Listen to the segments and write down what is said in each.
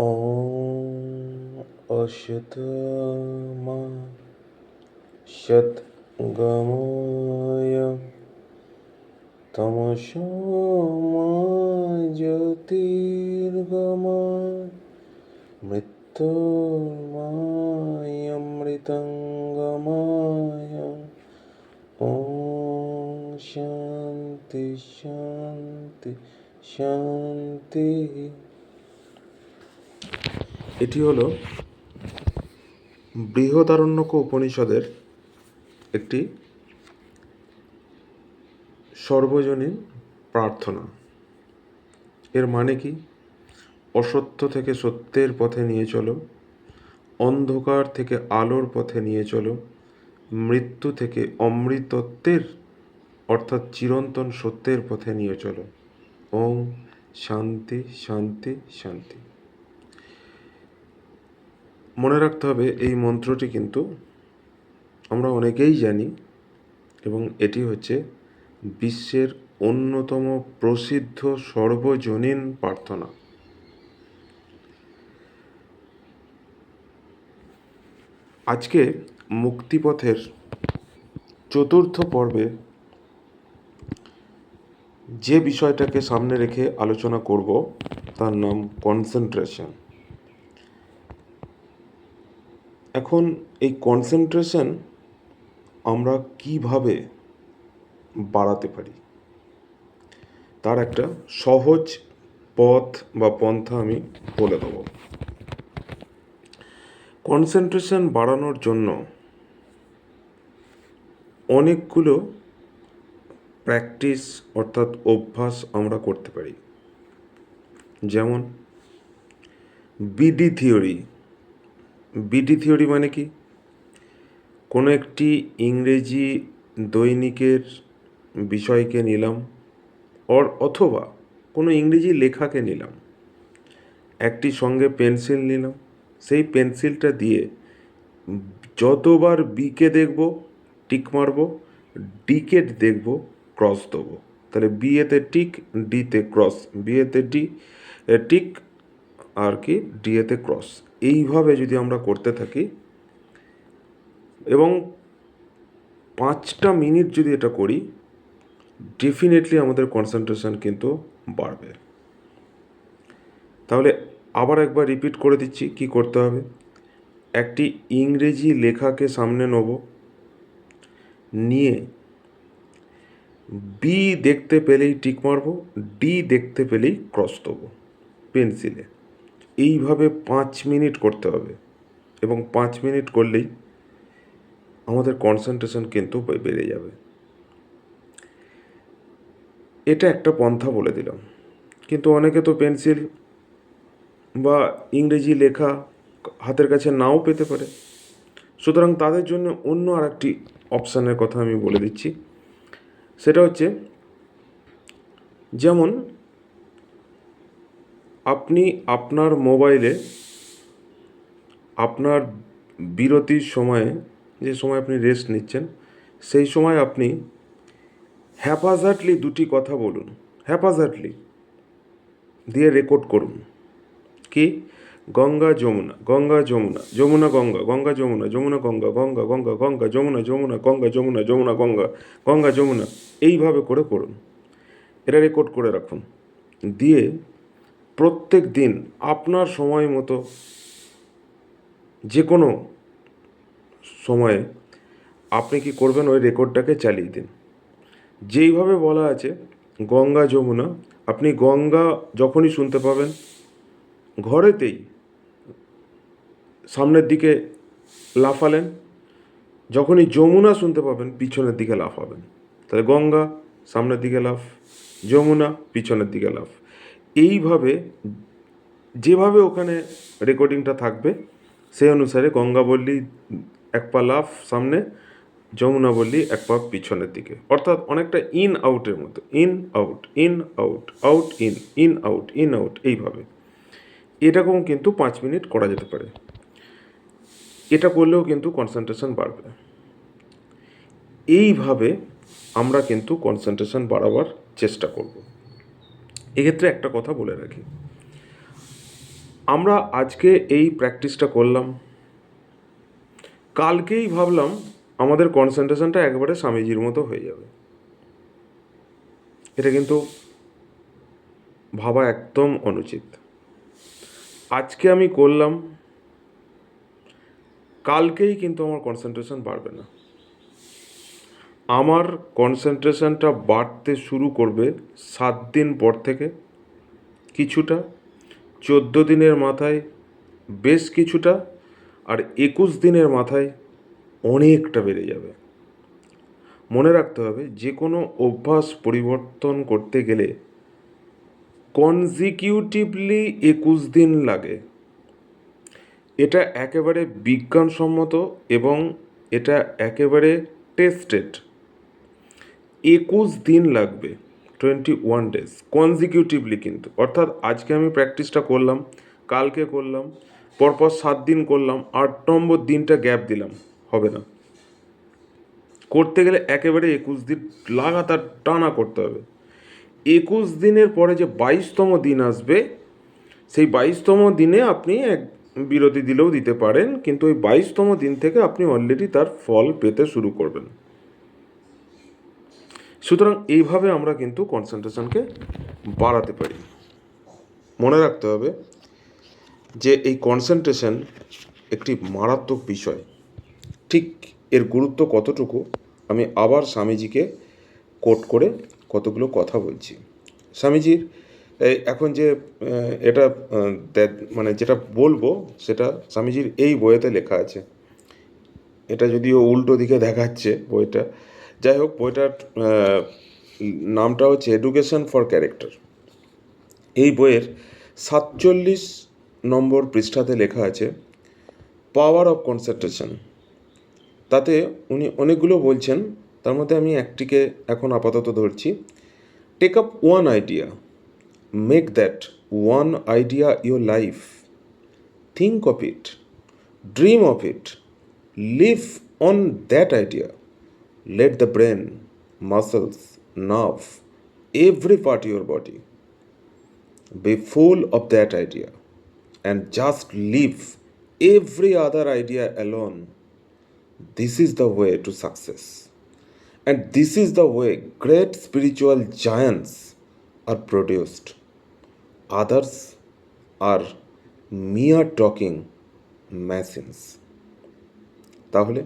ॐ अशतमा शतगमय तमसोमा ज्योतिर्गमय मृत्युर्मायमृतङ्गमय ॐ शान्ति शान्ति শান্তি। এটি হলো বৃহদারণ্যক উপনিষদের একটি সর্বজনীন প্রার্থনা। এর মানে কি? অসত্য থেকে সত্যের পথে নিয়ে চলো, অন্ধকার থেকে আলোর পথে নিয়ে চলো, মৃত্যু থেকে অমৃতত্বের অর্থাৎ চিরন্তন সত্যের পথে নিয়ে চলো। ওম শান্তি শান্তি শান্তি। মনে রাখতে হবে এই মন্ত্রটি কিন্তু আমরা অনেকেই জানি এবং এটি হচ্ছে বিশ্বের অন্যতম প্রসিদ্ধ সর্বজনীন প্রার্থনা। আজকে মুক্তিপথের চতুর্থ পর্বে যে বিষয়টাকে সামনে রেখে আলোচনা করব তার নাম কনসেন্ট্রেশন। এখন এই কনসেন্ট্রেশন আমরা কিভাবে বাড়াতে পারি তার একটা সহজ পথ বা পন্থা আমি বলে দেব। কনসেন্ট্রেশন বাড়ানোর জন্য অনেকগুলো প্র্যাকটিস অর্থাৎ অভ্যাস আমরা করতে পারি। যেমন বিডি থিওরি। বিডি থিওরি মানে কি? কোনো একটি ইংরেজি দৈনিকের বিষয়কে নিলাম অথবা কোনো ইংরেজি লেখাকে নিলাম, একটি সঙ্গে পেন্সিল নিলাম, সেই পেন্সিলটা দিয়ে যতবার বিকে দেখব টিক মারব, ডিকে দেখব ক্রস দেবো। তাহলে বিয়েতে টিক, ডিতে ক্রস, বিয়েতে ডি টিক আর কি ডিএতে ক্রস। এইভাবে যদি আমরা করতে থাকি এবং 5টা মিনিট যদি এটা করি, ডেফিনেটলি আমাদের কনসেন্ট্রেশন কিন্তু বাড়বে। তাহলে আবার একবার রিপিট করে দিচ্ছি কি করতে হবে। একটি ইংরেজি লেখাকে সামনে নেব, নিয়ে বি দেখতে পেলেই টিক মারব, ডি দেখতে পেলেই ক্রস দেবো পেন্সিলে। এইভাবে 5 মিনিট করতে হবে এবং 5 মিনিট করলেই আমাদের কনসেন্ট্রেশন কিন্তু বেড়ে যাবে। এটা একটা পন্থা বলে দিলাম, কিন্তু অনেকে তো পেন্সিল বা ইংরেজি লেখা হাতের কাছে নাও পেতে পারে। সুতরাং তাদের জন্য অন্য আর একটি অপশানের কথা আমি বলে দিচ্ছি। সেটা হচ্ছে, যেমন আপনি আপনার মোবাইলে আপনার বিরতির সময়ে, যে সময় আপনি রেস্ট নিচ্ছেন, সেই সময় আপনি হ্যাপাজার্টলি 2টি কথা বলুন, হ্যাপাজার্টলি দিয়ে রেকর্ড করুন। কি? গঙ্গা যমুনা, গঙ্গা যমুনা, যমুনা গঙ্গা, গঙ্গা যমুনা, যমুনা গঙ্গা, গঙ্গা গঙ্গা, গঙ্গা যমুনা, যমুনা গঙ্গা, যমুনা যমুনা গঙ্গা, গঙ্গা যমুনা। এইভাবে করে করুন, এটা রেকর্ড করে রাখুন। দিয়ে প্রত্যেক দিন আপনার সময় মতো যে কোনো সময়ে আপনি কি করবেন, ওই রেকর্ডটাকে চালিয়ে দিন। যেইভাবে বলা আছে গঙ্গা যমুনা, আপনি গঙ্গা যখনই শুনতে পাবেন ঘরেতেই সামনের দিকে লাফালেন, যখনই যমুনা শুনতে পাবেন পিছনের দিকে লাফাবেন। তাহলে গঙ্গা সামনের দিকে লাফ, যমুনা পিছনের দিকে লাফ। এইভাবে যেভাবে ওখানে রেকর্ডিংটা থাকবে সেই অনুসারে গঙ্গা বললি 1 পা লাফ সামনে, যমুনা বললি 1 পা পিছনের দিকে। অর্থাৎ অনেকটা ইন আউটের মতো, in out, in out, out in, in out, in out. এইভাবে এরকম কিন্তু 5 মিনিট করা যেতে পারে। এটা করলেও কিন্তু কনসেন্ট্রেশন বাড়বে। এইভাবে আমরা কিন্তু কনসেন্ট্রেশন বাড়াবার চেষ্টা করব। এক্ষেত্রে একটা কথা বলে রাখি, আমরা আজকে এই প্র্যাকটিসটা করলাম, কালকেই ভাবলাম আমাদের কনসেন্ট্রেশনটা একবারে স্বামীজির মতো হয়ে যাবে। এটা কিন্তু ভাবা একদম অনুচিত। আজকে আমি করলাম, কালকেই কিন্তু আমার কনসেন্ট্রেশন বাড়বে না। আমার কনসেন্ট্রেশনটা বাড়তে শুরু করবে 7 দিন পর থেকে, কিছুটা 14 দিনের মাথায় বেশ কিছুটা, আর 21 দিনের মাথায় অনেকটা বেড়ে যাবে। মনে রাখতে হবে, যে কোনো অভ্যাস পরিবর্তন করতে গেলে কনজিকিউটিভলি 21 দিন লাগে। এটা একেবারে বিজ্ঞানসম্মত এবং এটা একেবারে টেস্টেড। 21 দিন লাগবে, 21 ডেজ কনজিকিউটিভলি কিন্তু। অর্থাৎ আজকে আমি প্র্যাকটিসটা করলাম, কালকে করলাম, পরপর 7 দিন করলাম, 8 নম্বর দিনটা গ্যাপ দিলাম, হবে না। করতে গেলে একেবারে 21 দিন লাগাতার টানা করতে হবে। 21 দিনের পরে যে 22তম দিন আসবে, সেই 22তম দিনে আপনি এক বিরতি দিলেও দিতে পারেন, কিন্তু ওই 22তম দিন থেকে আপনি অলরেডি তার ফল পেতে শুরু করবেন। সুতরাং এইভাবে আমরা কিন্তু কনসেন্ট্রেশনকে বাড়াতে পারি। মনে রাখতে হবে যে এই কনসেন্ট্রেশন একটি মারাত্মক বিষয়। ঠিক এর গুরুত্ব কতটুকু আমি আবার স্বামীজিকে কোট করে কতগুলো কথা বলছি। স্বামীজির এখন যে এটা মানে যেটা বলবো সেটা স্বামীজির এই বইয়েতে লেখা আছে। এটা যদিও উল্টো দিকে দেখাচ্ছে বইটা, যাই হোক, বইটার নামটা হচ্ছে এডুকেশন ফর ক্যারেক্টার। এই বইয়ের 47 নম্বর পৃষ্ঠাতে লেখা আছে পাওয়ার অফ কনসেন্ট্রেশন। তাতে উনি অনেকগুলো বলছেন, তার মধ্যে আমি একটিকে এখন আপাতত ধরছি। Take up one idea, make that one idea your life, think of it, dream of it, live on that idea, let the brain, muscles, nerve, every part of your body be full of that idea, and just leave every other idea alone. This is the way to success, and this is the way great spiritual giants are produced. Others are mere talking machines. তাহলে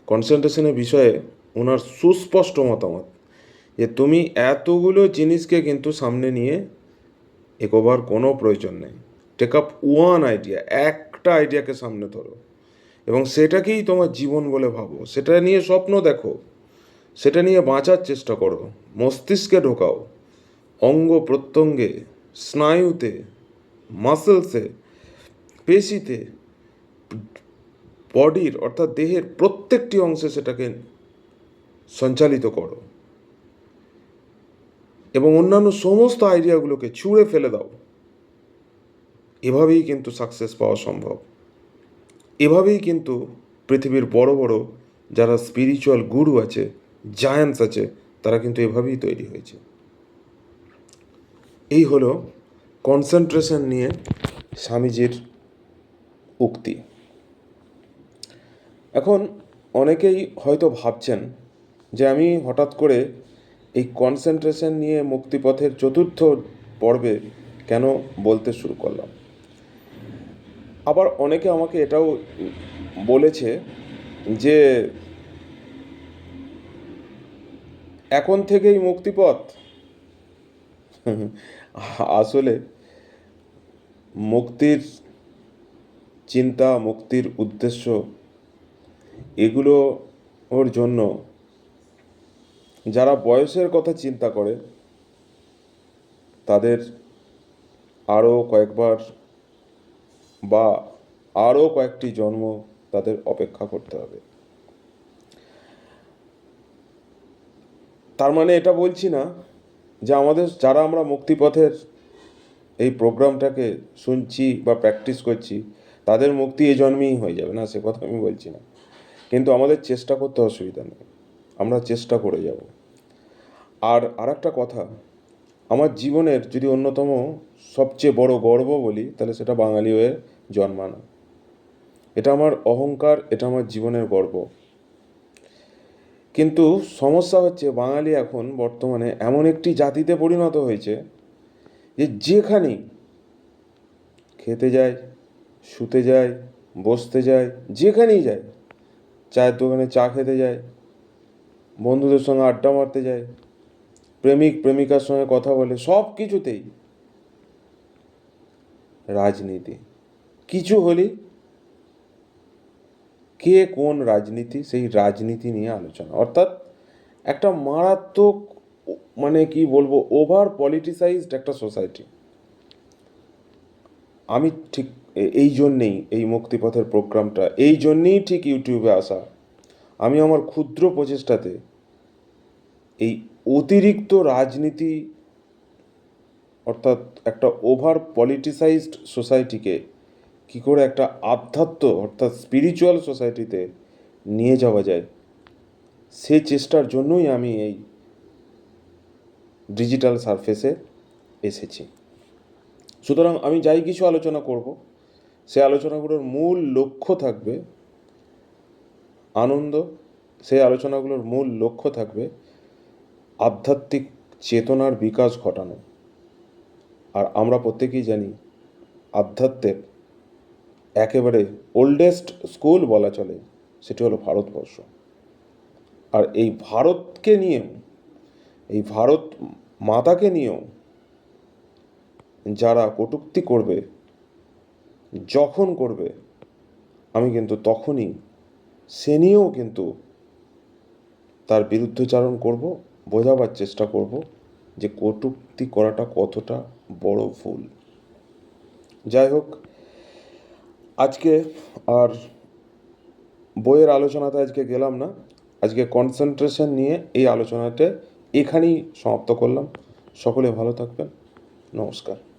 কনসেন্ট্রেশনের বিষয়ে ওনার সুস্পষ্ট মতামত যে তুমি এতগুলো জিনিসকে কিন্তু সামনে নিয়ে এগোবার কোনো প্রয়োজন নেই। টেক আপ ওয়ান আইডিয়া, একটা আইডিয়াকে সামনে ধরো এবং সেটাকেই তোমার জীবন বলে ভাবো, সেটা নিয়ে স্বপ্ন দেখো, সেটা নিয়ে বাঁচার চেষ্টা করো, মস্তিষ্কে ঢোকাও, অঙ্গ প্রত্যঙ্গে, স্নায়ুতে, মাসেলসে, পেশিতে, বডির অর্থাৎ দেহের প্রত্যেকটি অংশে সেটাকে সঞ্চালিত করো এবং অন্যান্য সমস্ত আইডিয়াগুলোকে ছুঁড়ে ফেলে দাও। এভাবেই কিন্তু সাকসেস পাওয়া সম্ভব। এভাবেই কিন্তু পৃথিবীর বড় বড় যারা স্পিরিচুয়াল গুরু আছে, জায়ান্টস আছে, তারা কিন্তু এভাবেই তৈরি হয়েছে। এই হলো কনসেন্ট্রেশন নিয়ে স্বামীজির উক্তি। এখন অনেকেই হয়তো ভাবছেন যে আমি হঠাৎ করে এই কনসেন্ট্রেশন নিয়ে মুক্তিপথের 4র্থ পর্বে কেন বলতে শুরু করলাম। আবার অনেকে আমাকে এটাও বলেছে যে এখন থেকেই মুক্তিপথ। আসলে মুক্তির চিন্তা, মুক্তির উদ্দেশ্য, এগুলো ওর জন্য যারা বয়সের কথা চিন্তা করে তাদের আরও কয়েকবার বা আরও কয়েকটি জন্ম তাদের অপেক্ষা করতে হবে। তার মানে এটা বলছি না যে আমাদের যারা আমরা মুক্তিপথের এই প্রোগ্রামটাকে শুনছি বা প্র্যাকটিস করছি তাদের মুক্তি এই জন্মেই হয়ে যাবে না, সে কথা আমি বলছি না। কিন্তু আমাদের চেষ্টা করতে অসুবিধা নেই, আমরা চেষ্টা করে যাব। আর আরেকটা কথা, আমার জীবনের যদি অন্যতম সবচেয়ে বড় গর্ব বলি, তাহলে সেটা বাঙালি হয়ে জন্মানো। এটা আমার অহংকার, এটা আমার জীবনের গর্ব। কিন্তু সমস্যা হচ্ছে, বাঙালি এখন বর্তমানে এমন একটি জাতিতে পরিণত হয়েছে যে যেখানেই খেতে যায়, শুতে যায়, বসতে যায়, যেখানেই যায়, চায়ের দোকানে চা খেতে যায়, বন্ধুদের সঙ্গে আড্ডা মারতে যায়, প্রেমিক প্রেমিকার সঙ্গে কথা বলে, সব কিছুতেই রাজনীতি। কিছু হলেই কে কোন রাজনীতি, সেই রাজনীতি নিয়ে আলোচনা। অর্থাৎ একটা মারাত্মক, মানে কি বলবো, ওভার পলিটিসাইজড একটা সোসাইটি। আমি ঠিক এই জন্যেই এই মুক্তিপথের প্রোগ্রামটা, এই জন্যেই ঠিক ইউটিউবে আসা। আমি আমার ক্ষুদ্র প্রচেষ্টাতে এই অতিরিক্ত রাজনীতি, অর্থাৎ একটা ওভার পলিটিসাইজড সোসাইটিকে কী করে একটা আধ্যাত্ম, অর্থাৎ স্পিরিচুয়াল সোসাইটিতে নিয়ে যাওয়া যায়, সে চেষ্টার জন্যই আমি এই ডিজিটাল সারফেসে এসেছি। সুতরাং আমি যাই কিছু আলোচনা করব, সে আলোচনাগুলোর মূল লক্ষ্য থাকবে আনন্দ, সেই আলোচনাগুলোর মূল লক্ষ্য থাকবে আধ্যাত্মিক চেতনার বিকাশ ঘটানো। আর আমরা প্রত্যেকেই জানি, আধ্যাত্মের একেবারে ওল্ডেস্ট স্কুল বলা চলে, সেটি হলো ভারতবর্ষ। আর এই ভারতকে নিয়েও, এই ভারত মাতাকে নিয়েও যারা কটূক্তি করবে, যখন করবে, আমি কিন্তু তখনই সে নিয়েও কিন্তু তার বিরুদ্ধচারণ করব, বোঝাবার চেষ্টা করব যে কটূক্তি করাটা কতটা বড় ভুল। যাই হোক, আজকে আর বইয়ের আলোচনাতে আজকে গেলাম না। আজকে কনসেন্ট্রেশন নিয়ে এই আলোচনাটা এখানেই সমাপ্ত করলাম। সকলে ভালো থাকবেন। নমস্কার।